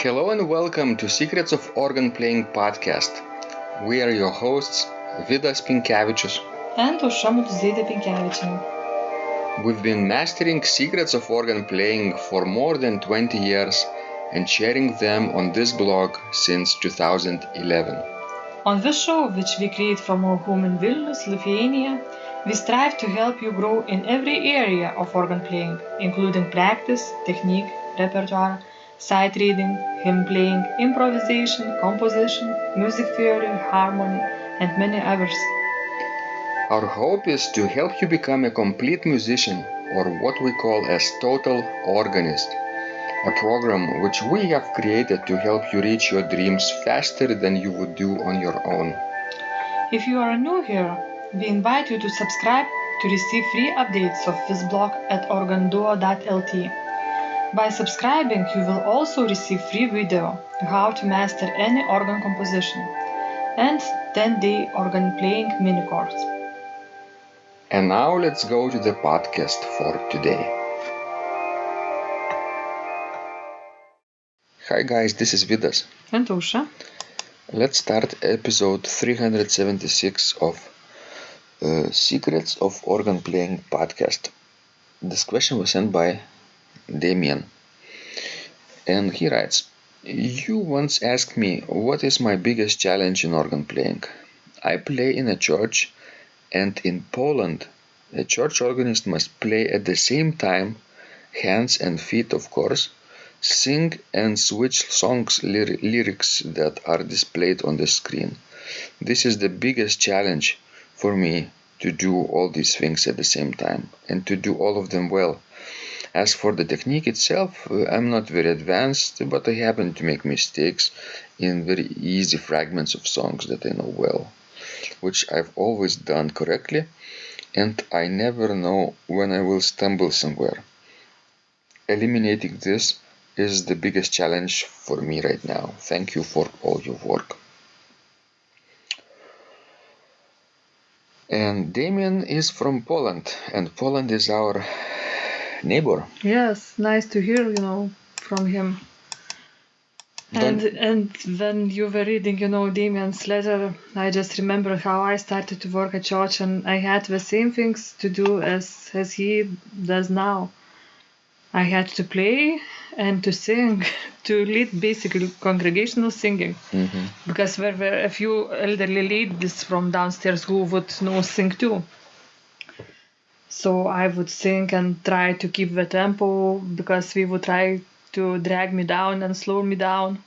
Hello and welcome to Secrets of Organ Playing podcast. We are your hosts, Vidas Pinkevičius and Aušra Pinkevičienė. We've been mastering secrets of organ playing for more than 20 years and sharing them on this blog since 2011. On this show, which we create from our home in Vilnius, Lithuania, we strive to help you grow in every area of organ playing, including practice, technique, repertoire, sight reading, hymn playing, improvisation, composition, music theory, harmony, and many others. Our hope is to help you become a complete musician, or what we call as total organist, a program which we have created to help you reach your dreams faster than you would do on your own. If you are new here, we invite you to subscribe to receive free updates of this blog at organduo.lt. By subscribing, you will also receive free video how to master any organ composition and 10-day organ playing mini course. And now let's go to the podcast for today. Hi guys, this is Vidas. And Aušra. Let's start episode 376 of Secrets of Organ Playing podcast. This question was sent by Damian. And he writes, you once asked me what is my biggest challenge in organ playing. I play in a church, and in Poland, a church organist must play at the same time, hands and feet of course, sing and switch songs lyrics that are displayed on the screen. This is the biggest challenge for me, to do all these things at the same time and to do all of them well. As for the technique itself, I'm not very advanced, but I happen to make mistakes in very easy fragments of songs that I know well, which I've always done correctly, and I never know when I will stumble somewhere. Eliminating this is the biggest challenge for me right now. Thank you for all your work. And Damian is from Poland, and Poland is our neighbor. Yes, nice to hear, from him. And when you were reading, Damian's letter, I just remember how I started to work at church, and I had the same things to do as he does now. I had to play and to sing, to lead basically congregational singing, because there were a few elderly ladies from downstairs who would sing too. So I would sing and try to keep the tempo, because we would try to drag me down and slow me down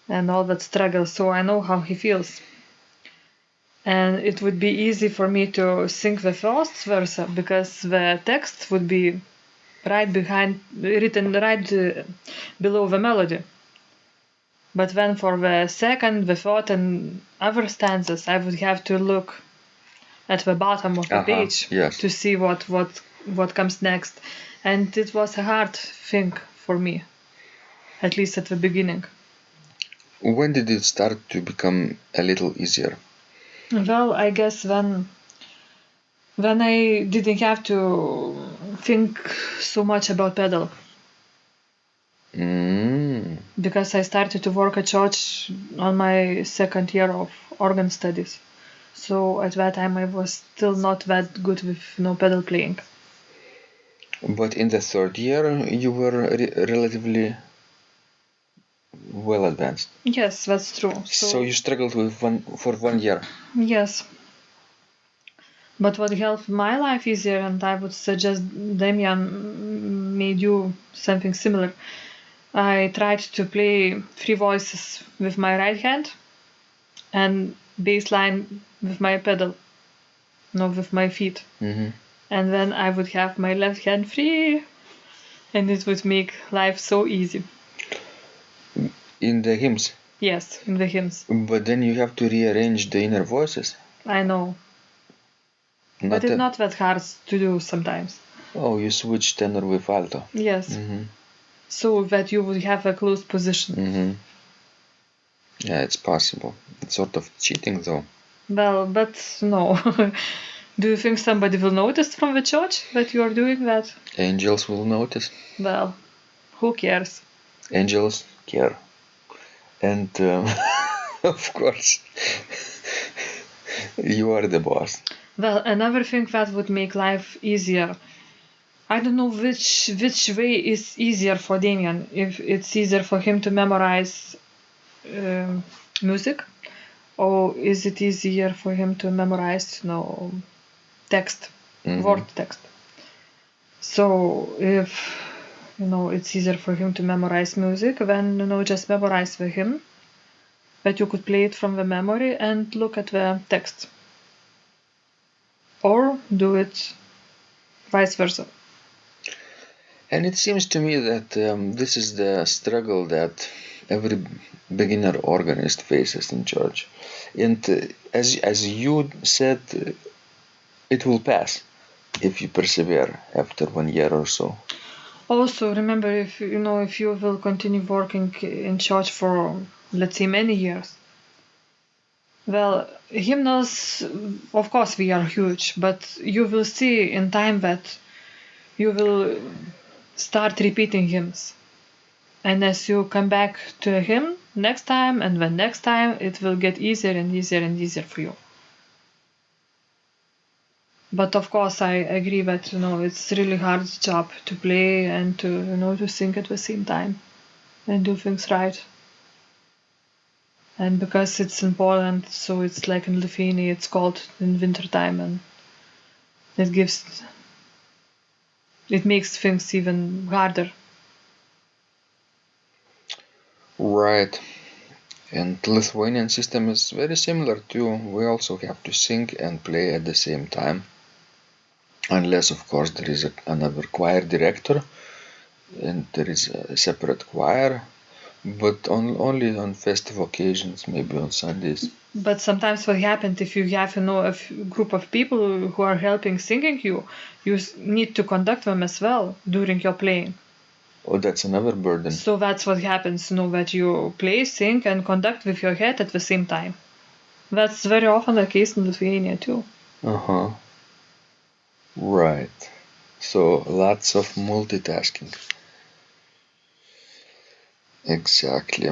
and all that struggle. So I know how he feels. And it would be easy for me to sing the first verse, because the text would be written right below the melody. But then for the second, the third, and other stanzas, I would have to look at the bottom of the page to see what comes next. And it was a hard thing for me, at least at the beginning. When did it start to become a little easier? Well, I guess when I didn't have to think so much about pedal. Because I started to work at church on my second year of organ studies. So at that time I was still not that good with pedal playing. But in the third year you were relatively well advanced. Yes, that's true. So you struggled for 1 year. Yes. But what helped my life easier, and I would suggest Damian made you something similar, I tried to play three voices with my right hand and bass line with my pedal, with my feet. And then I would have my left hand free, and it would make life so easy. In the hymns? Yes, in the hymns. But then you have to rearrange the inner voices. I know. But it's not that hard to do sometimes. Oh, you switch tenor with alto. Yes. So that you would have a close position. Yeah, it's possible. It's sort of cheating though. Well, but no. Do you think somebody will notice from the church that you are doing that? Angels will notice. Well, who cares? Angels care. And of course, you are the boss. Well, another thing that would make life easier. I don't know which way is easier for Damian. If it's easier for him to memorize music, or is it easier for him to memorize, text, word text? So if it's easier for him to memorize music, then just memorize the hymn, that you could play it from the memory and look at the text, or do it vice versa. And it seems to me that this is the struggle that every beginner organist faces in church. And as you said, it will pass if you persevere after 1 year or so. Also, remember, if you will continue working in church for, let's say, many years, well, hymnals, of course, we are huge, but you will see in time that you will start repeating hymns. And as you come back to a hymn next time and then next time, it will get easier and easier and easier for you. But of course, I agree that it's really hard job to play and to sing at the same time and do things right. And because it's in Poland, so it's like in Lithuania, it's cold in wintertime, and it makes things even harder. Right. And Lithuanian system is very similar too. We also have to sing and play at the same time. Unless, of course, there is another choir director and there is a separate choir, but only on festive occasions, maybe on Sundays. But sometimes what happens if you have a group of people who are helping singing you need to conduct them as well during your playing. Oh, that's another burden. So that's what happens, that you play, sing, and conduct with your head at the same time. That's very often the case in Lithuania too. Uh-huh. Right. So lots of multitasking. Exactly.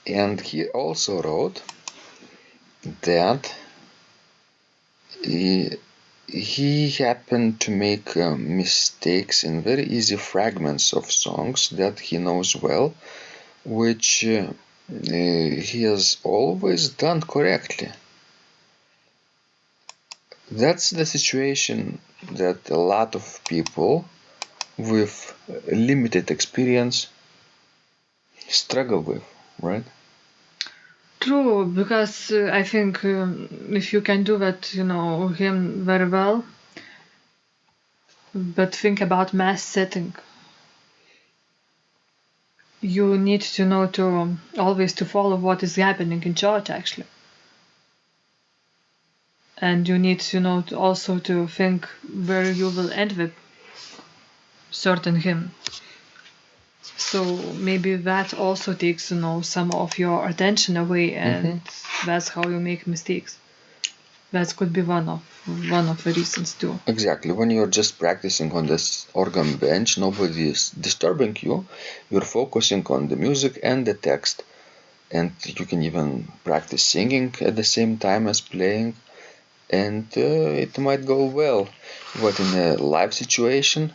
And he also wrote that he happened to make mistakes in very easy fragments of songs that he knows well, which he has always done correctly. That's the situation that a lot of people with limited experience struggle with, right? True, because I think if you can do that, him very well, but think about mass setting. You need to know to always to follow what is happening in church actually. And you need to know also to think where you will end with certain hymn. So maybe that also takes some of your attention away, and that's how you make mistakes. That could be one of the reasons too. Exactly. When you're just practicing on this organ bench, nobody is disturbing you. You're focusing on the music and the text, and you can even practice singing at the same time as playing, and it might go well. But in a live situation,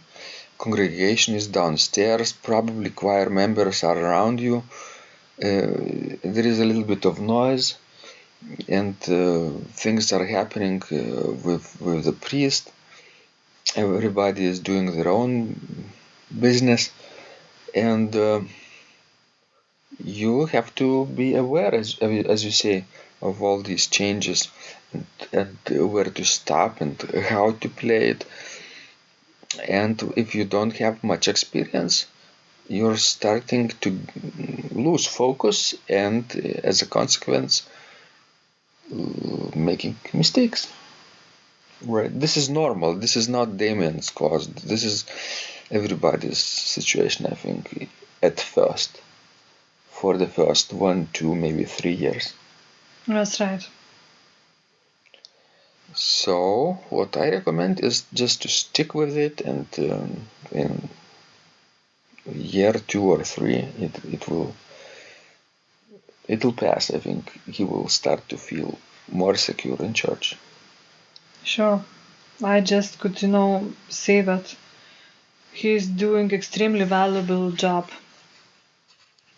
congregation is downstairs, probably choir members are around you, there is a little bit of noise, and things are happening with the priest. Everybody is doing their own business, and you have to be aware, as you say, of all these changes, and where to stop and how to play it. And if you don't have much experience, you're starting to lose focus, and as a consequence, making mistakes. Right. This is normal. This is not Damian's cause. This is everybody's situation, I think, at first. For the first 1, 2, maybe 3 years. That's right. So, what I recommend is just to stick with it and year 2 or 3, it'll pass. I think he will start to feel more secure in church. Sure. I just could, say that he's doing extremely valuable job.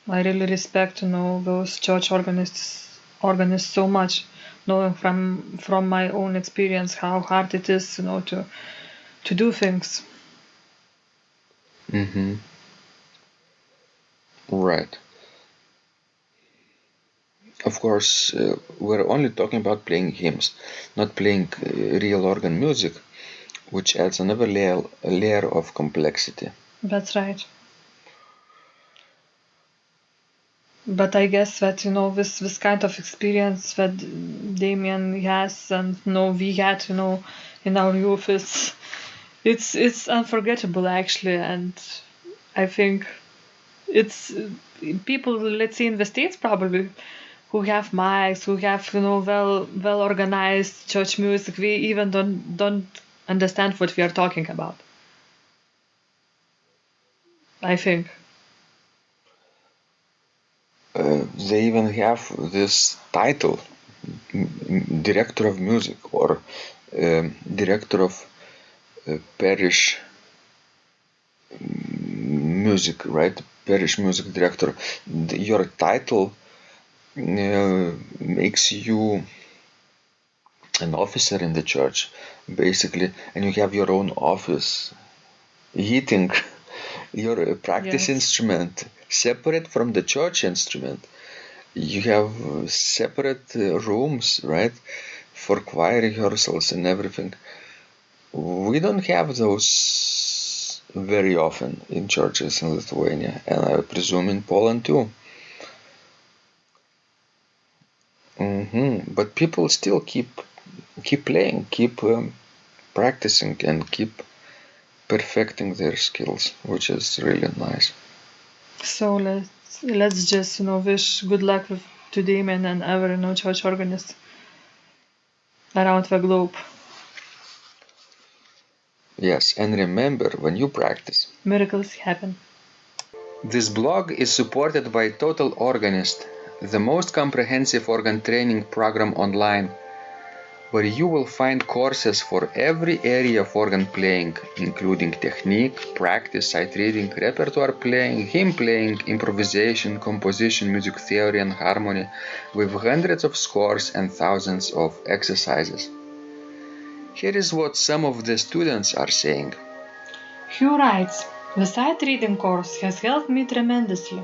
I really respect, those church organists so much, knowing from my own experience how hard it is, to do things. Mm-hmm. Right. Of course, we're only talking about playing hymns, not playing real organ music, which adds another layer of complexity. That's right. But I guess that, this kind of experience that Damian has and, we had, in our youth, it's unforgettable actually, and I think it's people, let's say in the States probably, who have mics, who have, well organized church music, we even don't understand what we are talking about. I think. They even have this title, director of music or director of parish music, right? Parish music director. Your title makes you an officer in the church, basically, and you have your own office, heating your practice Yes. instrument separate from the church instrument. You have separate rooms, right, for choir rehearsals and everything. We don't have those very often in churches in Lithuania, and I presume in Poland too. But people still keep playing, keep practicing, and keep perfecting their skills, which is really nice. So let's just, wish good luck to Damien and every, church organist around the globe. Yes, and remember, when you practice, Miracles happen. this blog is supported by Total Organist, the most comprehensive organ training program online, where you will find courses for every area of organ playing, including technique, practice, sight reading, repertoire playing, hymn playing, improvisation, composition, music theory, and harmony, with hundreds of scores and thousands of exercises. Here is what some of the students are saying. Hugh writes, the sight reading course has helped me tremendously.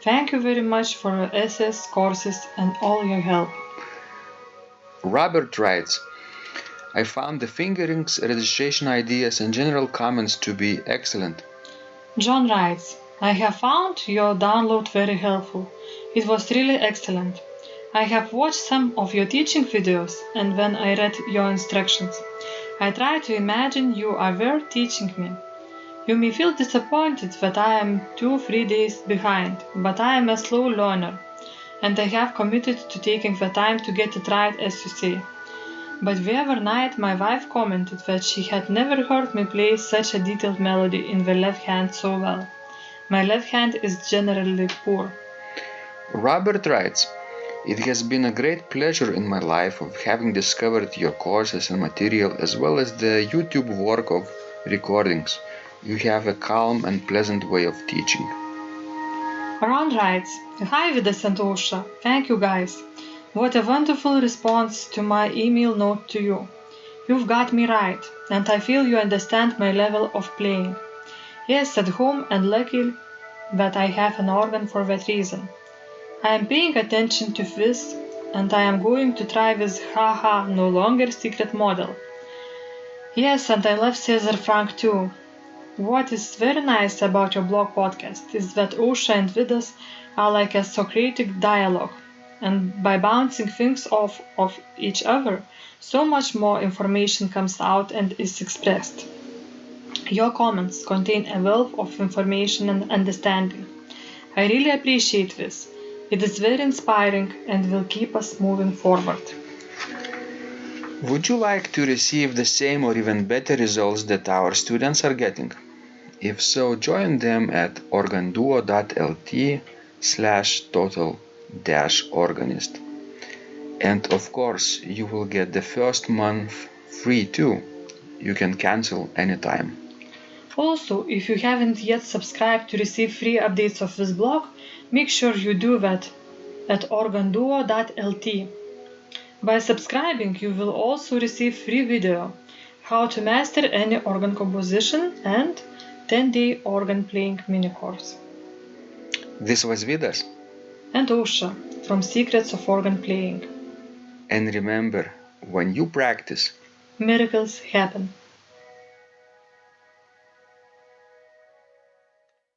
Thank you very much for your SS courses and all your help. Robert writes, I found the fingerings, registration ideas, and general comments to be excellent. John writes, I have found your download very helpful. It was really excellent. I have watched some of your teaching videos, and when I read your instructions, I tried to imagine you are there teaching me. You may feel disappointed that I am 2-3 days behind, but I am a slow learner, and I have committed to taking the time to get it right, as you say. But the other night my wife commented that she had never heard me play such a detailed melody in the left hand so well. My left hand is generally poor. Robert writes, it has been a great pleasure in my life of having discovered your courses and material as well as the YouTube work of recordings. You have a calm and pleasant way of teaching. Ron writes, Hi Vidas and Osha, thank you guys. What a wonderful response to my email note to you. You've got me right, and I feel you understand my level of playing. Yes, at home and lucky that I have an organ for that reason. I am paying attention to this, and I am going to try this haha no longer secret model. Yes, and I love Cesar Frank too. What is very nice about your blog podcast is that Osha and Vidas are like a Socratic dialogue, and by bouncing things off of each other, so much more information comes out and is expressed. Your comments contain a wealth of information and understanding. I really appreciate this. It is very inspiring and will keep us moving forward. Would you like to receive the same or even better results that our students are getting? If so, join them at organduo.lt/total-organist. And of course, you will get the first month free too. You can cancel anytime. Also, if you haven't yet subscribed to receive free updates of this blog, make sure you do that at organduo.lt. By subscribing, you will also receive free video, how to master any organ composition and 10-day organ playing mini course. This was Vidas and Ausra from Secrets of Organ Playing. And remember, when you practice, miracles happen.